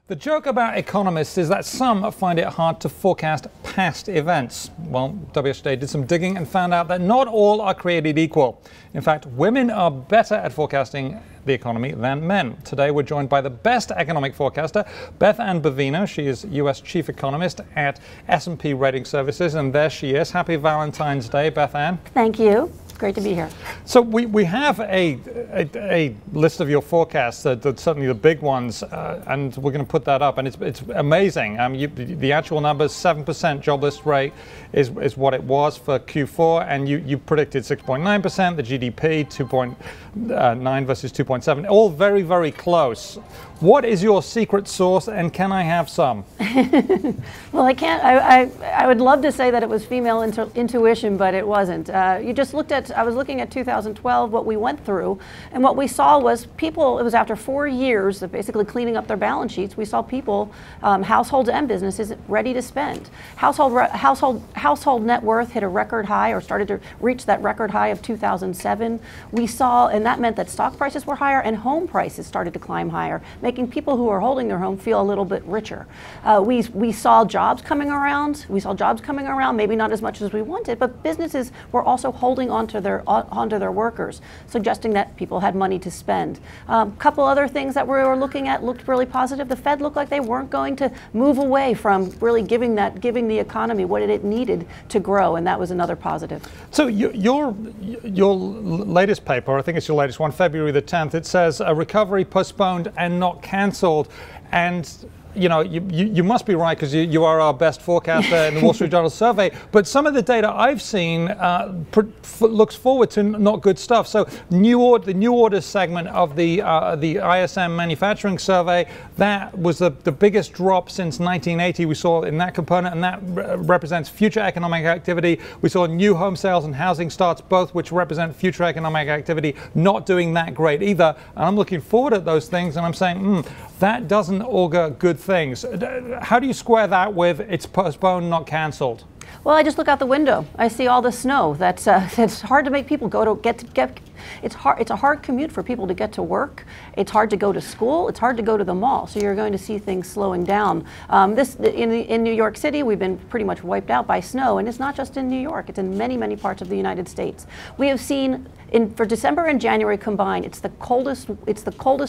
The joke about economists is that some find it hard to forecast past events. Well, WSJ did some digging and found out that not all are created equal. In fact, women are better at forecasting the economy than men. Today we're joined by the best economic forecaster, Beth Ann Bovino. She is U.S. Chief Economist at S&P Rating Services, and there she is. Happy Valentine's Day, Beth Ann. Thank you. Great to be here. So we have a list of your forecasts, certainly the big ones, and we're going to put that up, and it's amazing. The actual numbers, 7% jobless rate is what it was for Q4, and you predicted 6.9%, the GDP 2.9 versus 2.7, all very, very close. What is your secret sauce, and can I have some? Well, I can't. I would love to say that it was female intuition, but it wasn't. You just looked at, I was looking at 2012, what we went through, and what we saw was people, it was after 4 years of basically cleaning up their balance sheets, we saw people, households and businesses, ready to spend. Household net worth hit a record high, or started to reach that record high of 2007. We saw, and that meant that stock prices were higher and home prices started to climb higher, making people who are holding their home feel a little bit richer. We saw jobs coming around. Maybe not as much as we wanted, but businesses were also holding onto their workers, suggesting that people had money to spend. A couple other things that we were looking at looked really positive. The Fed looked like they weren't going to move away from really giving the economy what it needed to grow, and that was another positive. So your latest paper, I think it's your latest one, February the 10th, it says a recovery postponed and not cancelled, and you know, you must be right, because you are our best forecaster in the Wall Street Journal survey. But some of the data I've seen looks forward to not good stuff. So the new orders segment of the ISM manufacturing survey, that was the biggest drop since 1980 we saw in that component, and that represents future economic activity. We saw new home sales and housing starts, both which represent future economic activity, not doing that great either. And I'm looking forward at those things, and I'm saying, that doesn't augur good things. How do you square that with it's postponed, not cancelled? Well, I just look out the window. I see all the snow. It's hard to make people it's a hard commute for people to get to work. It's hard to go to school. It's hard to go to the mall. So you're going to see things slowing down. In New York City, we've been pretty much wiped out by snow, and it's not just in New York. It's in many, many parts of the United States. We have seen for December and January combined, it's the coldest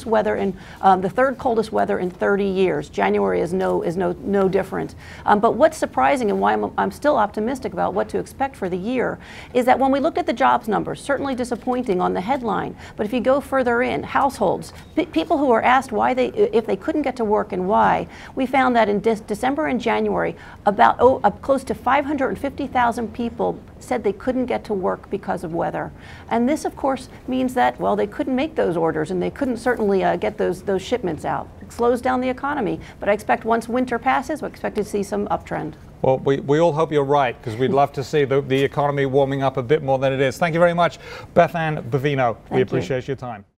weather the third coldest weather in 30 years. January is no different. But what's surprising, and why I'm still optimistic about what to expect for the year, is that when we looked at the jobs numbers, certainly disappointing on the headline, but if you go further in, households, people who were asked if they couldn't get to work and why, we found that in December and January, about close to 550,000 people said they couldn't get to work because of weather. And this, of course, means that, well, they couldn't make those orders, and they couldn't certainly get those shipments out. It slows down the economy, but I expect once winter passes, we expect to see some uptrend. Well, we all hope you're right, because we'd love to see the economy warming up a bit more than it is. Thank you very much, Beth Ann Bovino. We appreciate your time.